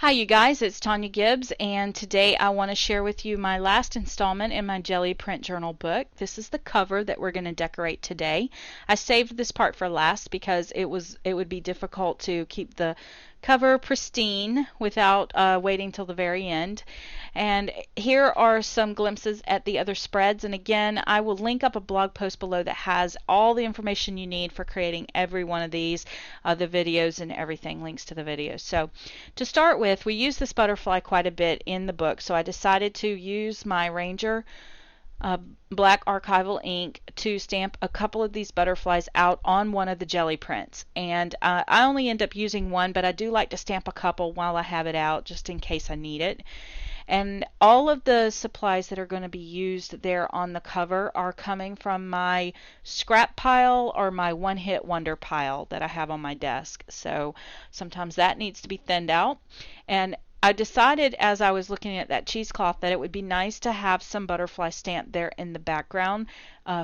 Hi you guys, it's Tonya Gibbs, and today I want to share with you my last installment in my Gelli print journal book. This is the cover that we're going to decorate today. I saved this part for last because it would be difficult to keep the cover pristine without waiting till the very end. And here are some glimpses at the other spreads, and again I will link up a blog post below that has all the information you need for creating every one of these, the videos and everything, links to the videos. So to start with, we use this butterfly quite a bit in the book, so I decided to use my Ranger black archival ink to stamp a couple of these butterflies out on one of the Gelli prints. And I only end up using one, but I do like to stamp a couple while I have it out just in case I need it. And all of the supplies that are going to be used there on the cover are coming from my scrap pile or my one-hit wonder pile that I have on my desk. So sometimes that needs to be thinned out. And I decided as I was looking at that cheesecloth that it would be nice to have some butterfly stamp there in the background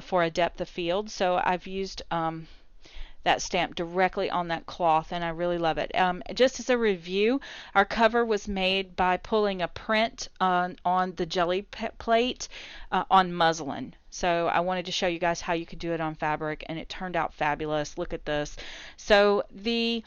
for a depth of field. So I've used that stamp directly on that cloth, and I really love it. Just as a review, our cover was made by pulling a print on the Gelli plate on muslin. So I wanted to show you guys how you could do it on fabric, and it turned out fabulous. Look at this. So the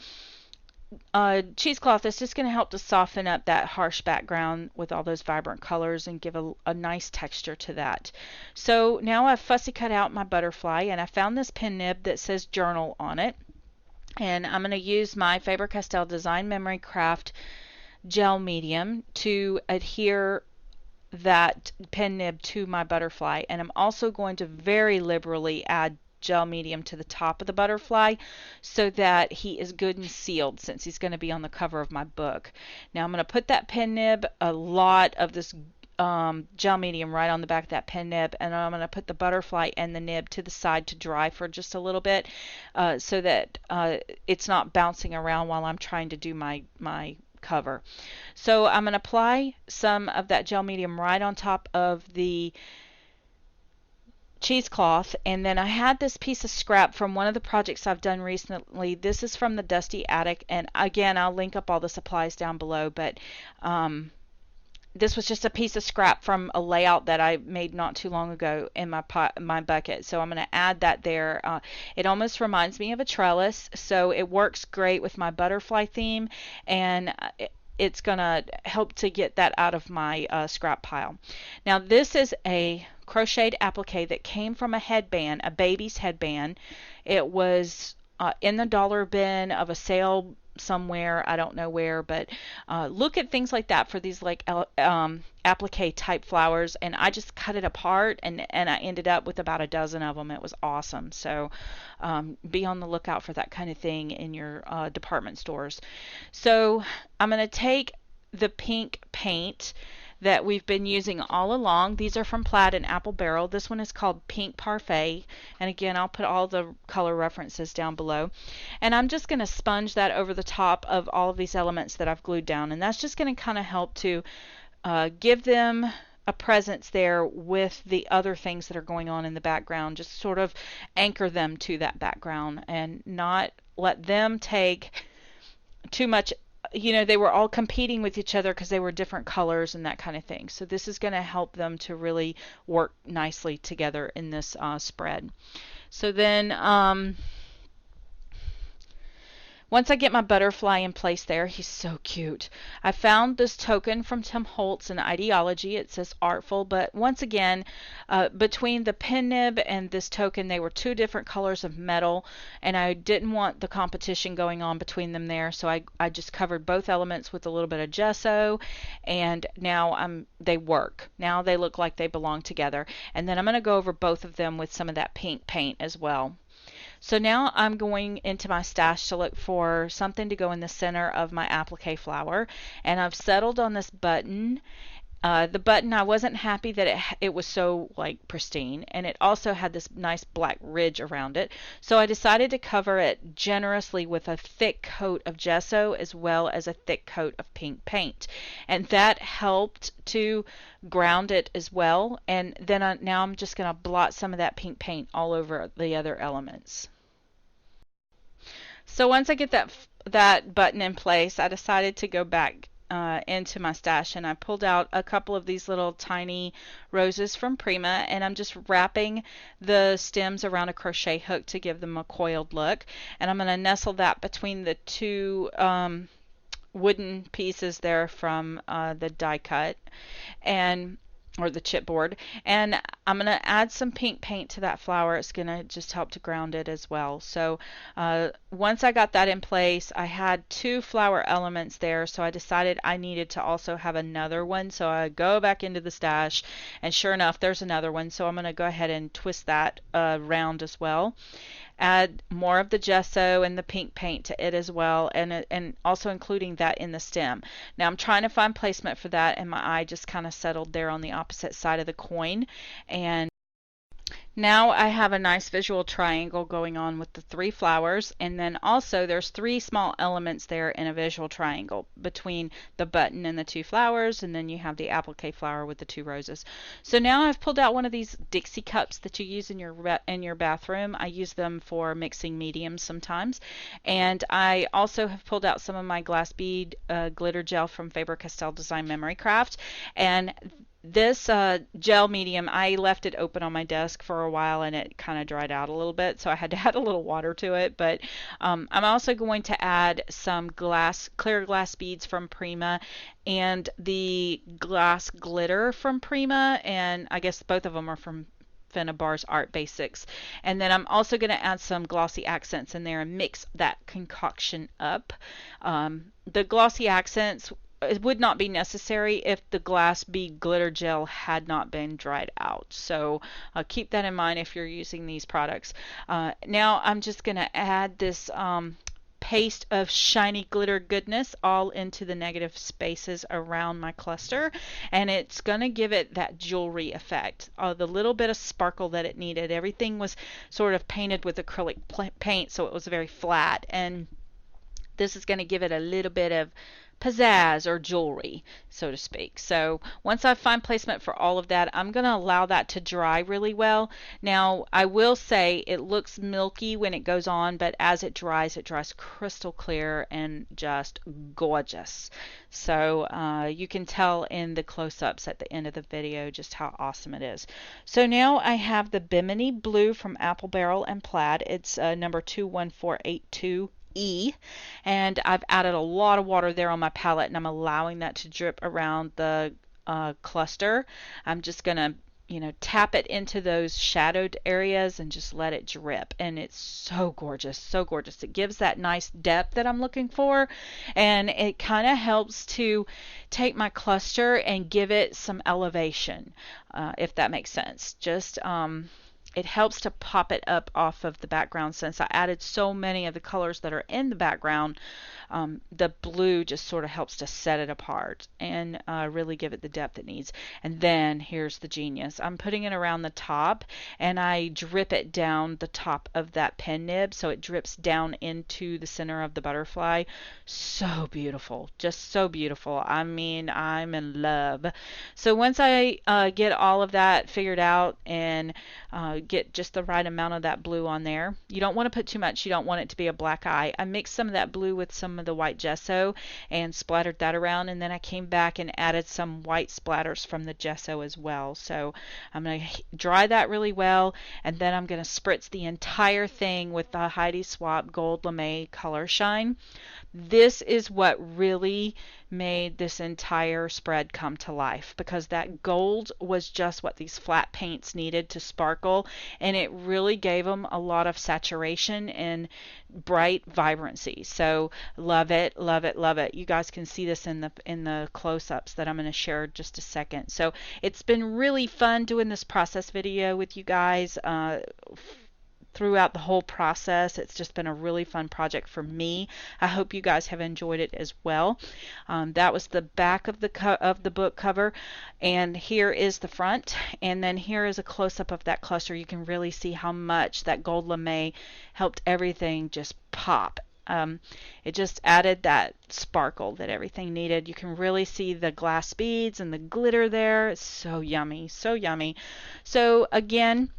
cheesecloth is just going to help to soften up that harsh background with all those vibrant colors and give a nice texture to that. So now I've fussy cut out my butterfly, and I found this pen nib that says journal on it, and I'm going to use my Faber-Castell Design Memory Craft gel medium to adhere that pen nib to my butterfly, and I'm also going to very liberally add gel medium to the top of the butterfly so that he is good and sealed, since he's going to be on the cover of my book. Now I'm going to put that pen nib, a lot of this gel medium right on the back of that pen nib, and I'm going to put the butterfly and the nib to the side to dry for just a little bit so that it's not bouncing around while I'm trying to do my cover. So I'm going to apply some of that gel medium right on top of the cheesecloth, and then I had this piece of scrap from one of the projects I've done recently. This is from the Dusty Attic, and again I'll link up all the supplies down below, but this was just a piece of scrap from a layout that I made not too long ago in my bucket. So I'm going to add that there. It almost reminds me of a trellis, so it works great with my butterfly theme, and it's going to help to get that out of my scrap pile. Now this is a crocheted applique that came from a headband, a baby's headband. It was in the dollar bin of a sale somewhere, I don't know where, but look at things like that for these like applique type flowers, and I just cut it apart, and I ended up with about a dozen of them. It was awesome. So be on the lookout for that kind of thing in your department stores. So I'm going to take the pink paint that we've been using all along. These are from Plaid and Apple Barrel. This one is called Pink Parfait, and again I'll put all the color references down below. And I'm just going to sponge that over the top of all of these elements that I've glued down, and that's just going to kind of help to give them a presence there with the other things that are going on in the background. Just sort of anchor them to that background and not let them take too much. You know, they were all competing with each other because they were different colors and that kind of thing. So this is going to help them to really work nicely together in this spread. So then once I get my butterfly in place there, he's so cute. I found this token from Tim Holtz in Ideology. It says artful, but once again, between the pen nib and this token, they were two different colors of metal, and I didn't want the competition going on between them there, so I just covered both elements with a little bit of gesso, and now they work. Now they look like they belong together. And then I'm going to go over both of them with some of that pink paint as well. So now I'm going into my stash to look for something to go in the center of my applique flower, and I've settled on this button. The button, I wasn't happy that it was so like pristine, and it also had this nice black ridge around it. So I decided to cover it generously with a thick coat of gesso as well as a thick coat of pink paint, and that helped to ground it as well. And then now I'm just going to blot some of that pink paint all over the other elements. So once I get that button in place, I decided to go back into my stash, and I pulled out a couple of these little tiny roses from Prima, and I'm just wrapping the stems around a crochet hook to give them a coiled look, and I'm going to nestle that between the two wooden pieces there from the die cut, and or the chipboard, and I'm going to add some pink paint to that flower. It's going to just help to ground it as well. So once I got that in place, I had two flower elements there, so I decided I needed to also have another one. So I go back into the stash, and sure enough, there's another one. So I'm going to go ahead and twist that around as well. Add more of the gesso and the pink paint to it as well, and also including that in the stem. Now I'm trying to find placement for that, and my eye just kind of settled there on the opposite side of the coin, and now I have a nice visual triangle going on with the three flowers, and then also there's three small elements there in a visual triangle between the button and the two flowers, and then you have the applique flower with the two roses. So now I've pulled out one of these Dixie cups that you use in your bathroom. I use them for mixing mediums sometimes, and I also have pulled out some of my glass bead glitter gel from Faber-Castell Design Memory Craft, and this gel medium, I left it open on my desk for a while and it kind of dried out a little bit, so I had to add a little water to it. But I'm also going to add some clear glass beads from Prima and the glass glitter from Prima, and I guess both of them are from Finnabar's Art Basics. And then I'm also going to add some glossy accents in there and mix that concoction up. The glossy accents, it would not be necessary if the glass bead glitter gel had not been dried out. So keep that in mind if you're using these products. Now I'm just going to add this paste of shiny glitter goodness all into the negative spaces around my cluster, and it's going to give it that jewelry effect. The little bit of sparkle that it needed. Everything was sort of painted with acrylic paint, so it was very flat, and this is going to give it a little bit of pizzazz or jewelry, so to speak. So once I find placement for all of that, I'm going to allow that to dry really well. Now I will say it looks milky when it goes on, but as it dries crystal clear and just gorgeous. So you can tell in the close-ups at the end of the video just how awesome it is. So now I have the Bimini Blue from Apple Barrel and Plaid. It's number 21482. And I've added a lot of water there on my palette, and I'm allowing that to drip around the cluster. I'm just gonna tap it into those shadowed areas and just let it drip, and it's so gorgeous, so gorgeous. It gives that nice depth that I'm looking for, and it kind of helps to take my cluster and give it some elevation, if that makes sense. Just it helps to pop it up off of the background. Since I added so many of the colors that are in the background, the blue just sort of helps to set it apart and really give it the depth it needs. And then here's the genius. I'm putting it around the top, and I drip it down the top of that pen nib, so it drips down into the center of the butterfly. So beautiful, just so beautiful. I mean, I'm in love. So once I get all of that figured out and get just the right amount of that blue on there. You don't want to put too much. You don't want it to be a black eye. I mixed some of that blue with some of the white gesso and splattered that around, and then I came back and added some white splatters from the gesso as well. So I'm going to dry that really well, and then I'm going to spritz the entire thing with the Heidi Swapp Gold Lame Color Shine. This is what really made this entire spread come to life, because that gold was just what these flat paints needed to sparkle, and it really gave them a lot of saturation and bright vibrancy. So love it, love it, love it. You guys can see this in the close-ups that I'm going to share in just a second. So it's been really fun doing this process video with you guys. Throughout the whole process, it's just been a really fun project for me. I hope you guys have enjoyed it as well. That was the back of the book cover, and here is the front, and then here is a close-up of that cluster. You can really see how much that gold lame helped everything just pop. It just added that sparkle that everything needed. You can really see the glass beads and the glitter there. It's so yummy, so yummy. So again,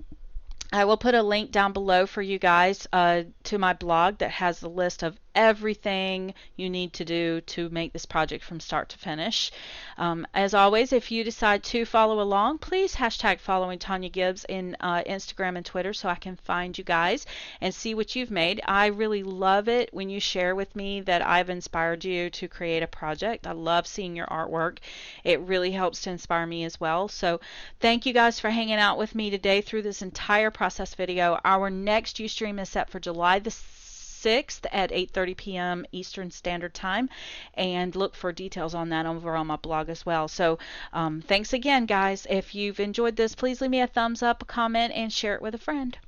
I will put a link down below for you guys to my blog that has the list of everything you need to do to make this project from start to finish. As always, if you decide to follow along, please hashtag following Tonya Gibbs in Instagram and Twitter so I can find you guys and see what you've made. I really love it when you share with me that I've inspired you to create a project. I love seeing your artwork. It really helps to inspire me as well. So thank you guys for hanging out with me today through this entire process video. Our next Ustream is set for July the 6th at 8:30 p.m. Eastern Standard Time, and look for details on that over on my blog as well. So thanks again, guys. If you've enjoyed this, please leave me a thumbs up, a comment, and share it with a friend.